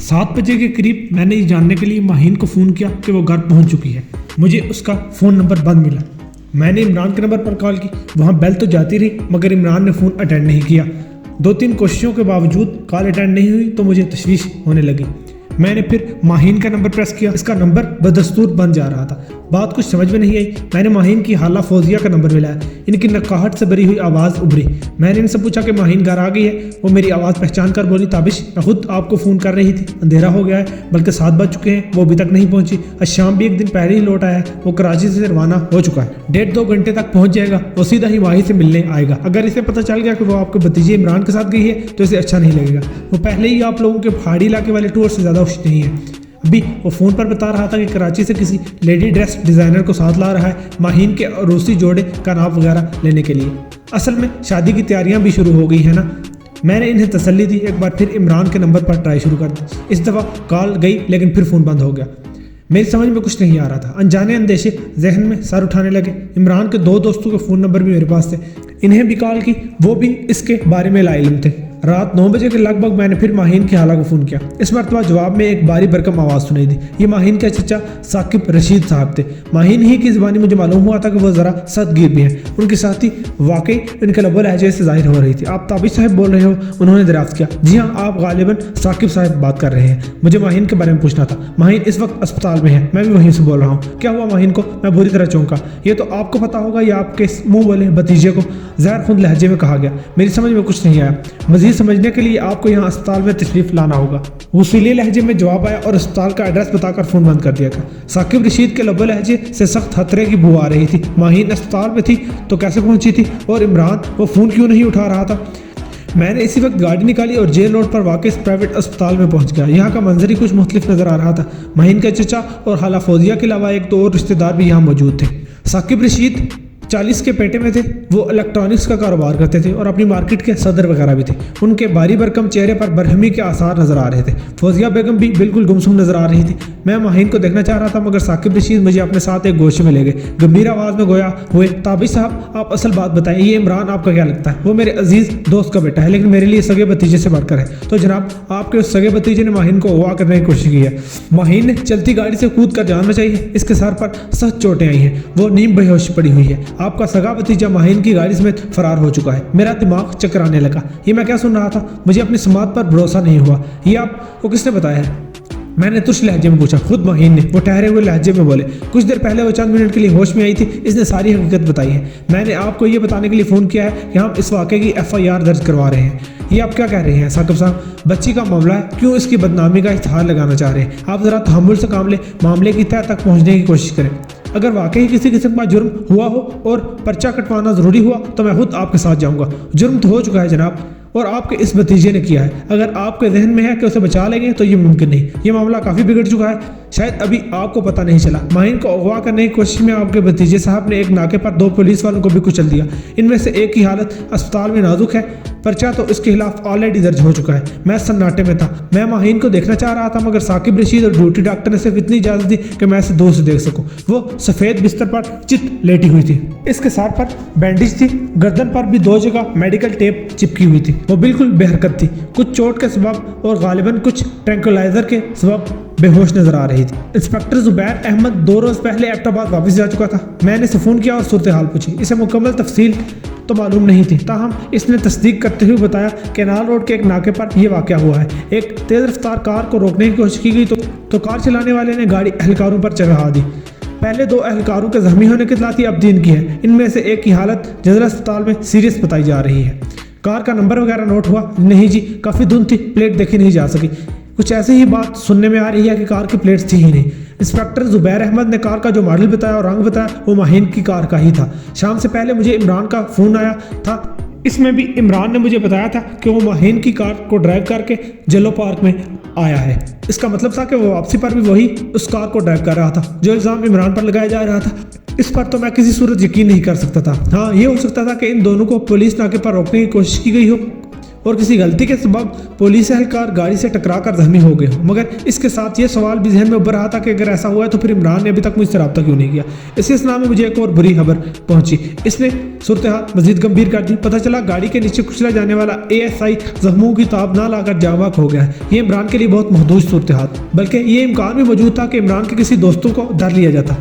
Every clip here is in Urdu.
7 بجے کے قریب میں نے یہ جاننے کے لیے ماہین کو فون کیا کہ وہ گھر پہنچ چکی ہے۔ مجھے اس کا فون نمبر بند ملا۔ میں نے عمران کے نمبر پر کال کی، وہاں بیل تو جاتی رہی مگر عمران نے فون اٹینڈ نہیں کیا۔ 2-3 کوششوں کے باوجود کال اٹینڈ نہیں ہوئی تو مجھے تشویش ہونے لگی۔ میں نے پھر ماہین کا نمبر پریس کیا، اس کا نمبر بدستور بند جا رہا تھا۔ بات کچھ سمجھ میں نہیں آئی۔ میں نے ماہین کی حالہ فوزیہ کا نمبر ملایا، ان کی نقاہٹ سے بری ہوئی آواز ابھری۔ میں نے ان سے پوچھا کہ ماہین گھر آ گئی ہے؟ وہ میری آواز پہچان کر بولی، تابش میں خود آپ کو فون کر رہی تھی، اندھیرا ہو گیا ہے، بلکہ 7 بج چکے ہیں، وہ ابھی تک نہیں پہنچی۔ آج شام بھی 1 دن پہلے ہی لوٹ آیا ہے، وہ کراچی سے روانہ ہو چکا ہے، 1.5-2 گھنٹے تک پہنچ جائے گا، وہ سیدھا ہی ماہی سے ملنے آئے گا۔ اگر اسے پتہ چل گیا کہ وہ آپ کے بھتیجے عمران کے ساتھ گئی ہے تو اسے اچھا نہیں لگے گا۔ وہ پہلے ہی آپ لوگوں کے پہاڑی علاقے والے ٹور سے زیادہ خوش نہیں ہے۔ ابھی وہ فون پر بتا رہا تھا کہ کراچی سے کسی لیڈی ڈریس ڈیزائنر کو ساتھ لا رہا ہے ماہین کے روسی جوڑے کا نام وغیرہ لینے کے لیے۔ اصل میں شادی کی تیاریاں بھی شروع ہو گئی ہیں نا۔ میں نے انہیں تسلی دی، ایک بار پھر عمران کے نمبر پر ٹرائی شروع کر دی۔ اس دفعہ کال گئی لیکن پھر فون بند ہو گیا۔ میری سمجھ میں کچھ نہیں آ رہا تھا، انجانے اندیشے ذہن میں سر اٹھانے لگے۔ عمران کے 2 دوستوں کے فون نمبر بھی میرے پاس تھے، انہیں بھی کال کی، وہ بھی اس کے بارے میں لا علم تھے۔ رات 9 بجے کے لگ بھگ میں نے پھر ماہین کی حالہ کو فون کیا۔ اس مرتبہ جواب میں ایک باری برکم آواز سنائی دی۔ یہ ماہین کے چچا ثاقب رشید صاحب تھے۔ ماہین ہی کی زبانی مجھے معلوم ہوا تھا کہ وہ ذرا سخت گیر بھی ہیں۔ ان کے ساتھی واقعی ان کے لب و لہجے سے ظاہر ہو رہی تھی۔ آپ تابش صاحب بول رہے ہو؟ انہوں نے دریافت کیا۔ جی ہاں، آپ غالباً ثاقب صاحب بات کر رہے ہیں۔ مجھے ماہین کے بارے میں پوچھنا تھا۔ ماہین اس وقت اسپتال میں ہے، میں بھی وہیں سے بول رہا ہوں۔ کیا ہوا ماہین کو؟ میں بری طرح چونکا۔ یہ تو آپ کو پتا ہوگا، یہ آپ کے منہ والے بھتیجے کو زہر خون لہجے میں کہا گیا۔ میری سمجھ میں کچھ نہیں آیا۔ مزید سمجھنے کے لیے آپ کو یہاں اسپتال میں تشریف لانا ہوگا۔ وصیلی لہجے میں جواب آیا اور اسپتال کا ایڈریس بتا کر فون بند کر دیا گیا۔ ثاقب رشید کے لب و لہجے سے سخت خطرے کی بو آ رہی تھی۔ ماہین اسپتال میں تھی تو کیسے پہنچی تھی؟ اور عمران وہ فون کیوں نہیں اٹھا رہا تھا؟ میں نے اسی وقت گاڑی نکالی اور جیل روڈ پر واقع اس پرائیویٹ اسپتال میں پہنچ گیا۔ یہاں کا منظر ہی کچھ مختلف نظر آ رہا تھا۔ ماہین کا چچا اور خالہ فوزیہ کے علاوہ 1-2 اور رشتہ دار بھی یہاں موجود تھے۔ ثاقب رشید 40 کے پیٹے میں تھے، وہ الیکٹرانکس کا کاروبار کرتے تھے اور اپنی مارکیٹ کے صدر وغیرہ بھی تھے۔ ان کے باری برکم چہرے پر برہمی کے آثار نظر آ رہے تھے۔ فوزیہ بیگم بھی بالکل گمسم نظر آ رہی تھی۔ میں ماہین کو دیکھنا چاہ رہا تھا مگر ثاقب رشید مجھے اپنے ساتھ ایک گوشے میں لے گئے۔ گمبھیر آواز میں گویا ہوئے، تابش صاحب آپ اصل بات بتائیں، یہ عمران آپ کا کیا لگتا ہے؟ وہ میرے عزیز دوست کا بیٹا ہے لیکن میرے لیے سگے بھتیجے سے بڑھ کر ہے۔ تو جناب آپ کے اس سگے بھتیجے نے ماہین کو اغوا کرنے کی کوشش کی ہے۔ ماہین نے چلتی گاڑی سے کود کر جان بچائی ہے، اس کے سر پر سخت چوٹیں آئی ہیں، وہ نیم بے ہوش پڑی ہوئی ہے۔ آپ کا سگا بھتیجا ماہین کی گاڑی سمیت فرار ہو چکا ہے۔ میرا دماغ چکرانے لگا۔ یہ میں کیا سن رہا تھا؟ مجھے اپنی سماعت پر بھروسہ نہیں ہوا۔ یہ آپ کو کس نے بتایا ہے؟ میں نے ترش لہجے میں پوچھا۔ خود ماہین نے، وہ ٹھہرے ہوئے لہجے میں بولے۔ کچھ دیر پہلے وہ چند منٹ کے لیے ہوش میں آئی تھی، اس نے ساری حقیقت بتائی ہے۔ میں نے آپ کو یہ بتانے کے لیے فون کیا ہے کہ ہم اس واقعے کی FIR درج کروا رہے ہیں۔ یہ آپ کیا کہہ رہے ہیں ثاقب صاحب؟ بچی کا معاملہ ہے، کیوں اس کی بدنامی کا اشتہار لگانا چاہ رہے ہیں؟ آپ ذرا تحمل سے کام لیں، معاملے کی تہہ تک پہنچنے کی کوشش کریں۔ اگر واقعی کسی قسم کا جرم ہوا ہو اور پرچہ کٹوانا ضروری ہوا تو میں خود آپ کے ساتھ جاؤں گا۔ جرم تو ہو چکا ہے جناب، اور آپ کے اس بھتیجے نے کیا ہے۔ اگر آپ کے ذہن میں ہے کہ اسے بچا لیں گے تو یہ ممکن نہیں۔ یہ معاملہ کافی بگڑ چکا ہے، شاید ابھی آپ کو پتہ نہیں چلا۔ ماہین کو اغوا کرنے کی کوشش میں آپ کے بھتیجے صاحب نے ایک ناکے پر 2 پولیس والوں کو بھی کچل دیا۔ ان میں سے ایک کی حالت اسپتال میں نازک ہے، پرچہ تو اس کے خلاف آلریڈی درج ہو چکا ہے۔ میں سناٹے میں تھا، میں ماہین کو دیکھنا چاہ رہا تھا مگر ثاقب رشید اور ڈیوٹی ڈاکٹر نے صرف اتنی اجازت دی کہ میں اسے دور سے دیکھ سکوں۔ وہ سفید بستر پر چت لیٹی ہوئی تھی، اس کے سر پر بینڈیج تھی، گردن پر بھی 2 جگہ میڈیکل ٹیپ چپکی ہوئی تھی۔ وہ بالکل بے حرکت تھی، کچھ چوٹ کے سبب اور غالباً کچھ ٹرینکولائزر کے سبب بے ہوش نظر آ رہی تھی۔ انسپکٹر زبیر احمد 2 روز پہلے ایبٹ آباد واپس جا چکا تھا۔ میں نے اسے فون کیا اور صورتحال پوچھی۔ اسے مکمل تفصیل تو معلوم نہیں تھی، تاہم اس نے تصدیق کرتے ہوئے بتایا کہ نال روڈ کے ایک ناکے پر یہ واقعہ ہوا ہے۔ ایک تیز رفتار کار کو روکنے کی کوشش کی گئی تو کار چلانے والے نے گاڑی اہلکاروں پر چڑھا دی۔ پہلے 2 اہلکاروں کے زخمی ہونے کی اطلاع تھی، اب 3 کی ہے۔ ان میں سے ایک کی حالت جزیرہ اسپتال میں سیریس بتائی جا رہی ہے۔ کار کا نمبر وغیرہ نوٹ ہوا؟ نہیں جی، کافی دھند تھی، پلیٹ دیکھی نہیں جا سکی۔ کچھ ایسی ہی بات سننے میں آ رہی ہے کہ کار کی پلیٹس تھی ہی نہیں۔ انسپکٹر زبیر احمد نے کار کا جو ماڈل بتایا اور رنگ بتایا وہ ماہین کی کار کا ہی تھا۔ شام سے پہلے مجھے عمران کا فون آیا تھا، اس میں بھی عمران نے مجھے بتایا تھا کہ وہ ماہین کی کار کو ڈرائیو کر کے جلو پارک میں آیا ہے۔ اس کا مطلب تھا کہ وہ واپسی پر بھی وہی اس کار کو ڈرائیو کر رہا تھا جو الزام عمران پر لگایا جا رہا تھا۔ اس پر تو میں کسی صورت یقین نہیں کر سکتا تھا۔ ہاں، یہ ہو سکتا تھا کہ ان دونوں کو پولیس ناکے پر روکنے کی کوشش کی گئی ہو اور کسی غلطی کے سبب پولیس اہلکار گاڑی سے ٹکرا کر زخمی ہو گئے ہوں، مگر اس کے ساتھ یہ سوال بھی ذہن میں ابھر رہا تھا کہ اگر ایسا ہوا ہے تو پھر عمران نے ابھی تک مجھ سے رابطہ کیوں نہیں کیا۔ اسی اسنا میں مجھے ایک اور بری خبر پہنچی، اس نے صورتحال مزید گمبھیر کر دی۔ پتہ چلا گاڑی کے نیچے کچلا جانے والا ASI زخموں کی تاب نہ لا کر جاں بحق ہو گیا ہے۔ یہ عمران کے لیے بہت محدود صورتحال، بلکہ یہ امکان بھی موجود تھا کہ عمران کے کسی دوستوں کو دھر لیا جاتا۔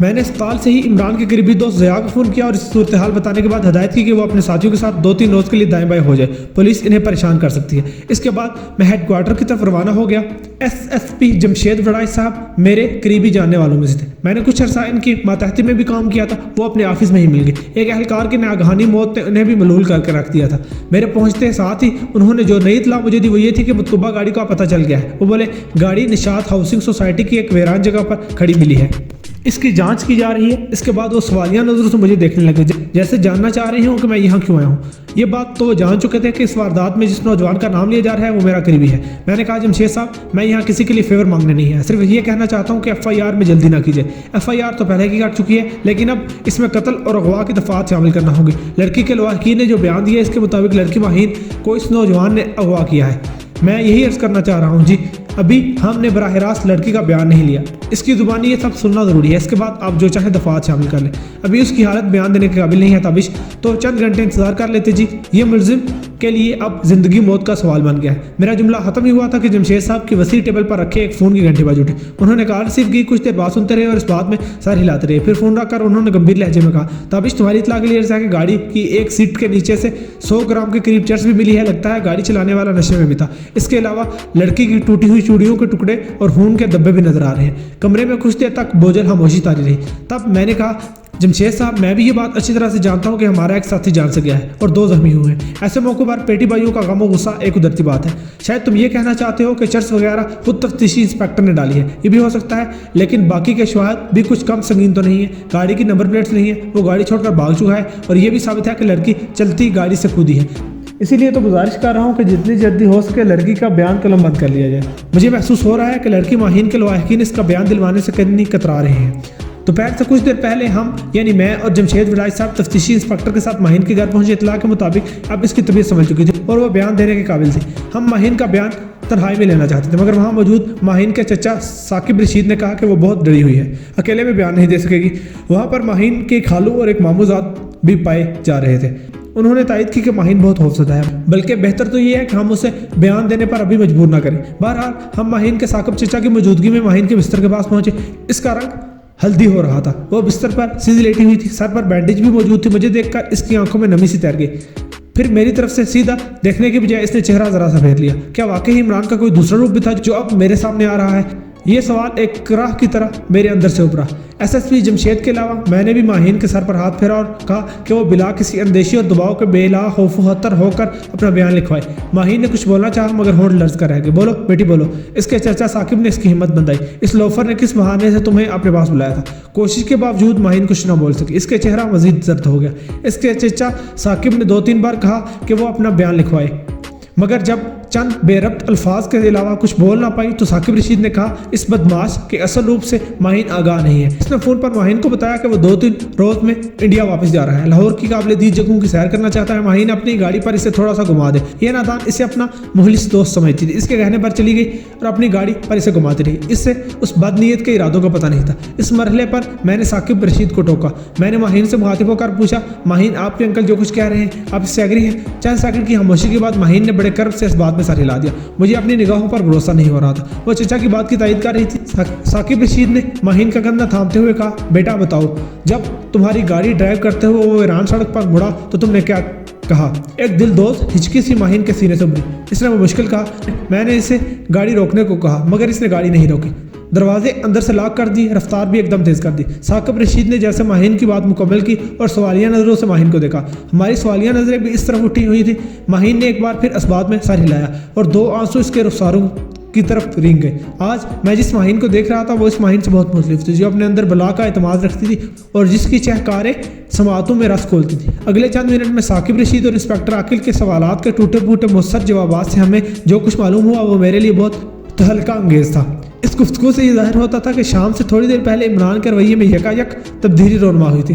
میں نے اسپتال سے ہی عمران کے قریبی دوست ضیاء کو فون کیا اور اس صورتحال بتانے کے بعد ہدایت کی کہ وہ اپنے ساتھیوں کے ساتھ 2-3 روز کے لیے دائیں بائیں ہو جائے، پولیس انہیں پریشان کر سکتی ہے۔ اس کے بعد میں ہیڈ کوارٹر کی طرف روانہ ہو گیا۔ SSP جمشید وڑائی صاحب میرے قریبی جاننے والوں میں سے تھے، میں نے کچھ عرصہ ان کی ماتحتی میں بھی کام کیا تھا، وہ اپنے آفس میں ہی مل گئے۔ ایک اہلکار کی ناگہانی موت نے انہیں بھی ملول کر کے رکھ دیا تھا۔ میرے پہنچتے ساتھ ہی انہوں نے جو نئی اطلاع مجھے دی وہ یہ تھی کہ مطلوبہ گاڑی کا پتہ چل گیا ہے۔ وہ بولے گاڑی نشاط ہاؤسنگ سوسائٹی کی ایک ویران جگہ پر کھڑی ملی ہے، اس کی جانچ کی جا رہی ہے۔ اس کے بعد وہ سوالیہ نظروں سے مجھے دیکھنے لگے، جیسے جاننا چاہ رہے ہوں کہ میں یہاں کیوں آیا ہوں۔ یہ بات تو وہ جان چکے تھے کہ اس واردات میں جس نوجوان کا نام لیا جا رہا ہے وہ میرا قریبی ہے۔ میں نے کہا جمشید صاحب میں یہاں کسی کے لیے فیور مانگنے نہیں ہے، صرف یہ کہنا چاہتا ہوں کہ FIR میں جلدی نہ کیجیے۔ FIR تو پہلے کی کٹ چکی ہے، لیکن اب اس میں قتل اور اغوا کی دفعات شامل کرنا ہوگی۔ لڑکی کے لواحقین نے جو بیان دیا اس کے مطابق لڑکی ماہین کو اس نوجوان نے اغوا کیا ہے۔ میں یہی عرض کرنا چاہ رہا ہوں جی، ابھی ہم نے براہ راست لڑکی کا بیان نہیں لیا، اس کی زبانی یہ سب سننا ضروری ہے، اس کے بعد آپ جو چاہیں دفعات شامل کر لیں۔ ابھی اس کی حالت بیان دینے کے قابل نہیں ہے تابش، تو چند گھنٹے انتظار کر لیتے جی۔ یہ ملزم کے لیے اب زندگی موت کا سوال بن گیا ہے۔ میرا جملہ ختم ہی ہوا تھا کہ جمشید صاحب کی وسیع ٹیبل پر رکھے ایک فون کی گھنٹی بج اٹھی۔ انہوں نے کال ریسیو کی، کچھ دیر بات سنتے رہے اور اس بات میں سر ہلاتے رہے، پھر فون رکھ کر انہوں نے گمبھیر لہجے میں کہا تابش تمہاری اطلاع کے لیے عرض ہے کہ گاڑی کی ایک سیٹ کے نیچے سے 100 گرام کے قریب چرس بھی ملی ہے، لگتا ہے گاڑی چلانے والا نشے میں بھی تھا۔ اس کے علاوہ لڑکی کی ٹوٹی ہوئی چوڑیوں کے ٹکڑے اور خون کے دبے بھی نظر آ رہے ہیں۔ کمرے میں کچھ دیر تک بوجھل خاموشی طاری رہی، تب میں نے کہا جمشید صاحب میں بھی یہ بات اچھی طرح سے جانتا ہوں کہ ہمارا ایک ساتھی جان سے گیا ہے اور 2 زخمی ہوئے ہیں۔ ایسے موقع پر پیٹی بھائیوں کا غم و غصہ ایک قدرتی بات ہے۔ شاید تم یہ کہنا چاہتے ہو کہ چرس وغیرہ خود تفتیشی انسپیکٹر نے ڈالی ہے، یہ بھی ہو سکتا ہے، لیکن باقی کے شواہد بھی کچھ کم سنگین تو نہیں ہے۔ گاڑی کی نمبر پلیٹس نہیں ہے، وہ گاڑی چھوڑ کر بھاگ چکا ہے، اور یہ بھی ثابت ہے کہ لڑکی چلتی گاڑی سے کودی ہے۔ اسی لیے تو گزارش کر رہا ہوں کہ جتنی جلدی ہو سکے لڑکی کا بیان قلم بند کر لیا جائے۔ مجھے محسوس ہو رہا ہے کہ لڑکی ماہین کے لواحقین اس کا بیان دلوانے سے کتنی کترا رہے ہیں۔ دوپہر سے کچھ دیر پہلے ہم یعنی میں اور جمشید وڑائی صاحب تفتیشی انسپیکٹر کے ساتھ ماہین کے گھر پہنچے۔ اطلاع کے مطابق اب اس کی طبیعت سنبھل چکی تھی اور وہ بیان دینے کے قابل تھی۔ ہم ماہین کا بیان تنہائی میں لینا چاہتے تھے، مگر وہاں موجود ماہین کے چچا ثاقب رشید نے کہا کہ وہ بہت ڈری ہوئی ہے، اکیلے میں بیان نہیں دے سکے گی۔ وہاں پر ماہین کے خالو اور ایک ماموں زاد بھی پائے جا رہے تھے۔ انہوں نے تائید کی کہ ماہین بہت خوفزدہ ہے، بلکہ بہتر تو یہ ہے کہ ہم اسے بیان دینے پر ابھی مجبور نہ کریں۔ بہرحال ہم ماہین کے ثاقب چچا کی موجودگی میں ماہین کے بستر کے پاس پہنچے۔ اس کا رنگ ہلدی ہو رہا تھا، وہ بستر پر سیدھی لیٹی ہوئی تھی، سر پر بینڈیج بھی موجود تھی۔ مجھے دیکھ کر اس کی آنکھوں میں نمی سی تیر گئی، پھر میری طرف سے سیدھا دیکھنے کے بجائے اس نے چہرہ ذرا سا پھیر لیا۔ کیا واقعی عمران کا کوئی دوسرا روپ بھی تھا جو اب میرے سامنے آ رہا ہے؟ یہ سوال ایک کراہ کی طرح میرے اندر سے ابھرا۔ SSP جمشید کے علاوہ میں نے بھی ماہین کے سر پر ہاتھ پھیرا اور کہا کہ وہ بلا کسی اندیشی اور دباؤ کے بے لا خوف و خطر ہو کر اپنا بیان لکھوائے۔ ماہین نے کچھ بولنا چاہا مگر ہونٹ لرز کر رہ گئے۔ بولو بیٹی بولو۔ اس کے چچا ثاقب نے اس کی ہمت بندائی۔ اس لوفر نے کس بہانے سے تمہیں اپنے پاس بلایا تھا؟ کوشش کے باوجود ماہین کچھ نہ بول سکی، اس کے چہرہ مزید زرد ہو گیا۔ اس کے چچا ثاقب نے 2-3 بار کہا کہ وہ اپنا بیان لکھوائے، مگر جب چند بے ربط الفاظ کے علاوہ کچھ بول نہ پائی تو ثاقب رشید نے کہا اس بدماش کے اصل روپ سے ماہین آگاہ نہیں ہے۔ اس نے فون پر ماہین کو بتایا کہ وہ 2-3 روز میں انڈیا واپس جا رہا ہے، لاہور کی قابل دید جگہوں کی سیر کرنا چاہتا ہے۔ ماہین اپنی گاڑی پر اسے تھوڑا سا گھما دے۔ یہ نادان اسے اپنا مخلص دوست سمجھتی تھی، اس کے کہنے پر چلی گئی اور اپنی گاڑی پر اسے گھماتی رہی۔ اس سے اس بد نیت کے ارادوں کا پتہ نہیں تھا۔ اس مرحلے پر میں نے ثاقب رشید کو ٹوکا۔ میں نے ماہین سے مخاطب ہو کر پوچھا ماہین آپ کے انکل جو کچھ کہہ رہے ہیں آپ اس سے ایگری ہیں؟ چند سیکنڈ کی خاموشی کے بعد ماہین نے بڑے کرب سے اس بات میں سر ہلا دیا۔ مجھے اپنی نگاہوں پر بھروسہ نہیں ہو رہا تھا۔ وہ چچا کی بات کی تائید کر رہی تھی۔ ثاقب رشید نے ماہین کا کندھا تھامتے ہوئے کہا بیٹا بتاؤ، جب تمہاری گاڑی ڈرائیو کرتے ہوئے وہ ویران سڑک پر مڑا تو تم نے کیا کہا؟ ایک دل دوز ہچکی سی ماہین کے سینے سے ابھری۔ اس نے وہ مشکل کہا میں نے اسے گاڑی روکنے کو کہا مگر اس نے گاڑی نہیں روکی، دروازے اندر سے لاک کر دی، رفتار بھی ایک دم تیز کر دی۔ ثاقب رشید نے جیسے ماہین کی بات مکمل کی اور سوالیہ نظروں سے ماہین کو دیکھا۔ ہماری سوالیہ نظریں بھی اس طرف اٹھی ہوئی تھی۔ ماہین نے ایک بار پھر اس بات میں سر ہلایا اور 2 آنسو اس کے رخساروں کی طرف رینگ گئے۔ آج میں جس ماہین کو دیکھ رہا تھا وہ اس ماہین سے بہت مختلف تھی، جو اپنے اندر بلا کا اعتماد رکھتی تھی اور جس کی چہکاریں سماعتوں میں رس کھولتی تھی۔ اگلے چند منٹ میں ثاقب رشید اور انسپیکٹر عاقل کے سوالات کے ٹوٹے پھوٹے مؤثر جوابات سے ہمیں جو کچھ معلوم ہوا وہ میرے لیے بہت تہلکہ انگیز تھا۔ اس گفتگو سے یہ ظاہر ہوتا تھا کہ شام سے تھوڑی دیر پہلے عمران کے رویے میں یکایک تبدیلی رونما ہوئی تھی۔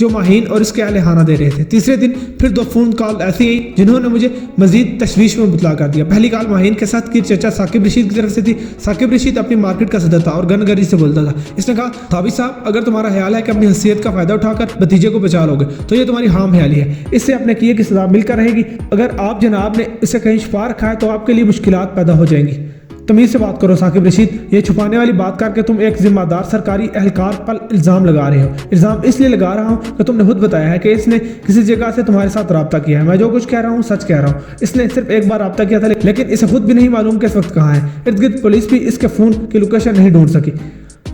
جو ماہین اور اس کے اہل خانہ دے رہے تھے۔ تیسرے دن پھر 2 فون کال ایسی آئی جنہوں نے مجھے مزید تشویش میں مبتلا کر دیا۔ پہلی کال ماہین کے ساتھ کی چچا ثاقب رشید کی طرف سے تھی۔ ثاقب رشید اپنی مارکیٹ کا صدر تھا اور گن گری سے بولتا تھا۔ اس نے کہا، تھابی صاحب اگر تمہارا خیال ہے کہ اپنی حیثیت کا فائدہ اٹھا کر بھتیجے کو بچا لو گے تو یہ تمہاری خام خیالی ہے، اس سے اپنے کیے کی سزا مل کر رہے گی۔ اگر آپ جناب نے اسے کہیں چھپا رکھا ہے تو آپ کے لیے مشکلات پیدا ہو جائیں گی۔ تمیز سے بات کرو ثاقب رشید، یہ چھپانے والی بات کر کے تم ایک ذمہ دار سرکاری اہلکار پر الزام لگا رہے ہو۔ الزام اس لیے لگا رہا ہوں کہ تم نے خود بتایا ہے کہ اس نے کسی جگہ سے تمہارے ساتھ رابطہ کیا ہے۔ میں جو کچھ کہہ رہا ہوں سچ کہہ رہا ہوں۔ اس نے صرف ایک بار رابطہ کیا تھا لیکن اسے خود بھی نہیں معلوم کہ اس وقت کہاں ہے۔ ارد گرد پولیس بھی اس کے فون کی لوکیشن نہیں ڈھونڈ سکی۔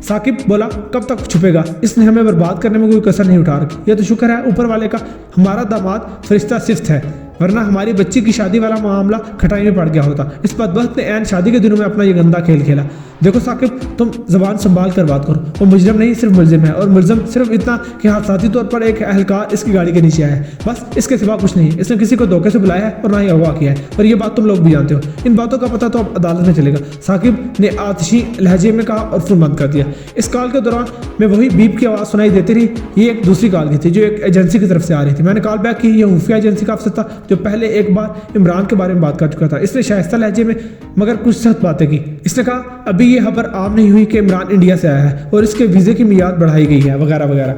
ثاقب بولا، کب تک چھپے گا؟ اس نے ہمیں برباد کرنے میں کوئی کسر نہیں اٹھا رکھی۔ یہ تو شکر ہے اوپر والے کا ہمارا داماد فرشتہ صفت ہے، ورنہ ہماری بچی کی شادی والا معاملہ کھٹائی میں پڑ گیا ہوتا۔ اس بدبخت نے عین شادی کے دنوں میں اپنا یہ گندا کھیل کھیلا۔ دیکھو ثاقب، تم زبان سنبھال کر بات کرو۔ وہ مجرم نہیں، صرف ملزم ہے، اور ملزم صرف اتنا کہ حادثاتی طور پر ایک اہلکار اس کی گاڑی کے نیچے آیا ہے، بس اس کے سوا کچھ نہیں۔ اس نے کسی کو دھوکے سے بلایا ہے اور نہ ہی اغوا کیا ہے، اور یہ بات تم لوگ بھی جانتے ہو۔ ان باتوں کا پتہ تو اب عدالت میں چلے گا۔ ثاقب نے آتشی لہجے میں کہا اور فون بند کر دیا۔ اس کال کے دوران میں وہی بیپ کی آواز سنائی دیتی رہی۔ یہ ایک دوسری کال کی تھی جو ایک ایجنسی کی طرف سے آ رہی تھی۔ میں نے کال بیک کی۔ یہ خفیہ ایجنسی کا افسر تھا جو پہلے ایک بار عمران کے بارے میں بات کر چکا تھا۔ اس نے شائستہ لہجے میں مگر کچھ سخت باتیں کی۔ اس نے کہا، ابھی یہ خبر عام نہیں ہوئی کہ عمران انڈیا سے آیا ہے اور اس کے ویزے کی میعاد بڑھائی گئی ہے وغیرہ وغیرہ۔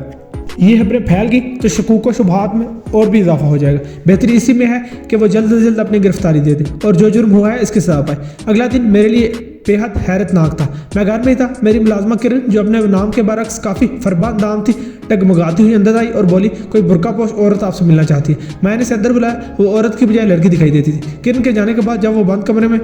یہ خبریں پھیل گئی تو شکوک و شبہات میں اور بھی اضافہ ہو جائے گا۔ بہتری اسی میں ہے کہ وہ جلد از جلد اپنی گرفتاری دے دے اور جو جرم ہوا ہے اس کی سزا پائے۔ اگلا دن میرے لیے بے حد حیرت ناک تھا۔ میں گھر میں ہی تھا۔ میری ملازمہ کرن، جو اپنے نام کے برعکس کافی فرباد نام تھی، ٹگمگاتی ہوئی اندر آئی اور بولی، کوئی برقع پوش عورت آپ سے ملنا چاہتی ہے۔ میں نے اسے اندر بلایا۔ وہ عورت کی بجائے لڑکی دکھائی دیتی تھی۔ کرن کے جانے کے بعد جب وہ بند کمرے میں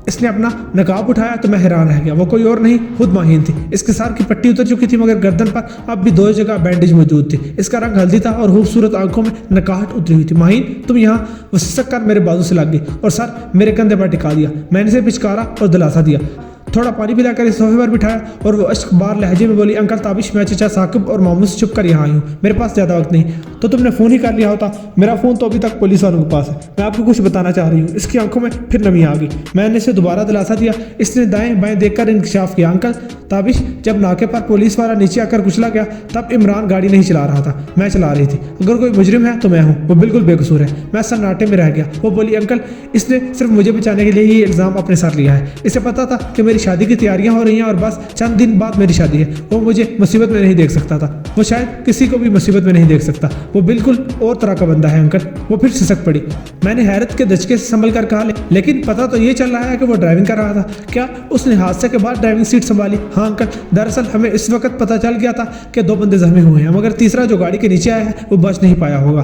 اس نے اپنا نقاب اٹھایا تو میں حیران رہ گیا۔ وہ کوئی اور نہیں، خود ماہین تھی۔ اس کے سر کی پٹی اتر چکی تھی مگر گردن پر اب بھی 2 جگہ بینڈیج موجود تھی۔ اس کا رنگ ہلدی تھا اور خوبصورت آنکھوں میں نکاہٹ اتری ہوئی تھی۔ ماہین، تم یہاں؟ وہ سسک کر میرے بازو سے لگ گئی اور سر میرے کندھے پر ٹکا دیا۔ میں نے اسے پچکارا اور دلاسا دیا، تھوڑا پانی پلا کر اس صوفے پر بٹھایا اور وہ اشک بار لہجے میں بولی، انکل تابش، میں چچا ثاقب اور ماموں سے چھپ کر یہاں آئی ہوں۔ میرے پاس زیادہ وقت نہیں۔ تو تم نے فون ہی کر لیا ہوتا۔ میرا فون تو ابھی تک پولیس والوں کے پاس ہے۔ میں آپ کو کچھ بتانا چاہ رہی ہوں۔ اس کی آنکھوں میں پھر نمی آ گئی۔ میں نے اسے دوبارہ دلاسا دیا۔ اس نے دائیں بائیں دیکھ کر انکشاف کیا، انکل تابش، جب ناکے پر پولیس والا نیچے آ کر کچلا گیا تب عمران گاڑی نہیں چلا رہا تھا، میں چلا رہی تھی۔ اگر کوئی مجرم ہے تو میں ہوں۔ وہ بالکل بے قصور ہے۔ میں سناٹے میں رہ گیا۔ وہ بولی، انکل اس نے صرف مجھے بچانے کے لیے یہ الزام اپنے سر لیا ہے۔ اسے پتا تھا کہ میری شادی کی تیاریاں ہو رہی ہیں اور بس چند دن بعد میری شادی ہے۔ وہ مجھے مصیبت میں نہیں دیکھ سکتا تھا۔ وہ شاید کسی کو بھی مصیبت میں نہیں دیکھ سکتا۔ وہ بالکل اور طرح کا بندہ ہے انکل۔ وہ پھر سسک پڑی۔ میں نے حیرت کے دھچکے سے سنبھل کر کہا، لیکن پتا تو یہ چل رہا ہے کہ وہ ڈرائیونگ کر رہا تھا۔ کیا اس نے حادثے کے بعد ڈرائیونگ سیٹ سنبھالی؟ ہاں انکل، دراصل ہمیں اس وقت پتا چل گیا تھا کہ 2 بندے زخمی ہوئے ہیں مگر تیسرا جو گاڑی کے نیچے آیا ہے وہ بچ نہیں پایا ہوگا۔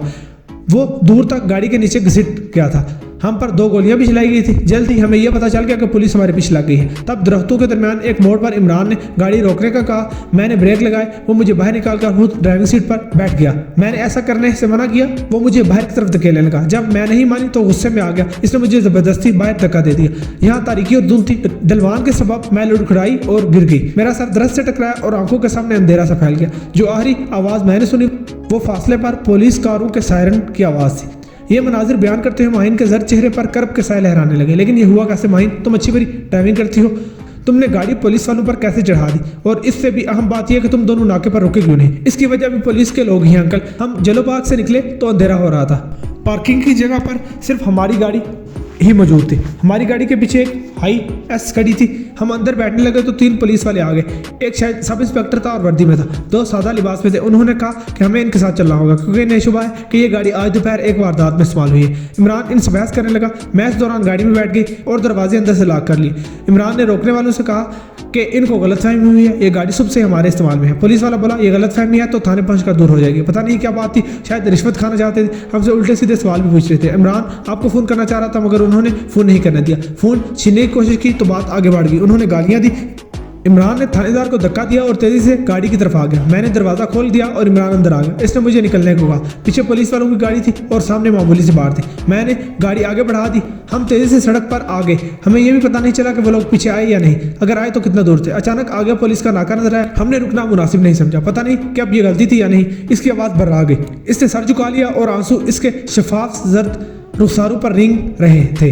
وہ دور تک گاڑی کے نیچے گھسٹ گیا تھا۔ ہم پر 2 گولیاں بھی چلائی گئی تھی۔ جلد ہی ہمیں یہ پتا چل گیا کہ پولیس ہمارے پیچھے لگ گئی ہے۔ تب درختوں کے درمیان ایک موڑ پر عمران نے گاڑی روکنے کا کہا۔ میں نے بریک لگائے۔ وہ مجھے باہر نکال کر خود ڈرائیونگ سیٹ پر بیٹھ گیا۔ میں نے ایسا کرنے سے منع کیا۔ وہ مجھے باہر کی طرف دھکیلنے لگا۔ جب میں نہیں مانی تو غصے میں آ گیا۔ اس نے مجھے زبردستی باہر دھکا دے دیا۔ یہاں تاریکی اور دھند تھی۔ ڈلوان کے سبب میں لڑکھڑائی اور گر گئی۔ میرا سر درخت سے ٹکرایا اور آنکھوں کے سامنے اندھیرا سا پھیل گیا۔ جو آخری آواز میں نے سنی وہ فاصلے پر پولیس کاروں کے سائرن کی آواز تھی۔ یہ مناظر بیان کرتے ہوئے ماہین کے زرد چہرے پر کرب کے سائے لہرانے لگے۔ لیکن یہ ہوا کیسے ماہین؟ تم اچھی بری ڈرائیونگ کرتی ہو، تم نے گاڑی پولیس والوں پر کیسے چڑھا دی؟ اور اس سے بھی اہم بات یہ کہ تم دونوں ناکے پر رکے کیوں نہیں؟ اس کی وجہ بھی پولیس کے لوگ ہی ہیں انکل۔ ہم جلو باغ سے نکلے تو اندھیرا ہو رہا تھا۔ پارکنگ کی جگہ پر صرف ہماری گاڑی ہی موجود تھی۔ ہماری گاڑی کے پیچھے ایک ہائی ایس کھڑی تھی۔ ہم اندر بیٹھنے لگے تو 3 پولیس والے آ گئے۔ ایک شاید سب انسپکٹر تھا اور وردی میں تھا، 2 سادہ لباس میں تھے۔ انہوں نے کہا کہ ہمیں ان کے ساتھ چلنا ہوگا کیونکہ انہیں شبہ ہے کہ یہ گاڑی آج دوپہر ایک واردات میں استعمال ہوئی ہے۔ عمران ان سے بحث کرنے لگا۔ میں اس دوران گاڑی میں بیٹھ گئی اور دروازے اندر سے لاک کر لیے۔ عمران نے روکنے والوں سے کہا کہ ان کو غلط فہمی ہوئی ہے، یہ گاڑی صبح سے ہمارے استعمال میں ہے۔ پولیس والا بولا، یہ غلط فہمی ہے تو تھانے پہنچ کر دور ہو جائے گی۔ پتہ نہیں کیا بات تھی، شاید رشوت کھانا چاہتے تھے۔ ہم سے الٹے سیدھے سوال بھی پوچھ رہے تھے۔ عمران آپ کو فون کرنا چاہ رہا تھا مگر انہوں نے فون نہیں کرنے دیا۔ فون چھیننے کی کوشش کی تو بات آگے بڑھ گئی۔ انہوں نے گالیاں دی۔ عمران نے تھانے دار کو دھکا دیا اور تیزی سے گاڑی کی طرف آ گیا۔ میں نے دروازہ کھول دیا اور عمران اندر آ گیا۔ اس نے مجھے نکلنے کو کہا۔ پیچھے پولیس والوں کی گاڑی تھی اور سامنے معمولی سی بار تھی۔ میں نے گاڑی آگے بڑھا دی۔ ہم تیزی سے سڑک پر آ گئے۔ ہمیں یہ بھی پتہ نہیں چلا کہ وہ لوگ پیچھے آئے یا نہیں، اگر آئے تو کتنا دور تھے۔ اچانک آگے پولیس کا ناکہ نظر آیا۔ ہم نے رکنا مناسب نہیں سمجھا، پتہ نہیں کہ اب یہ غلطی تھی یا نہیں۔ اس کی آواز برا گئی۔ اس نے سر جھکا لیا اور آنسو اس کے شفاف زرد رخساروں پر رینگ رہے تھے۔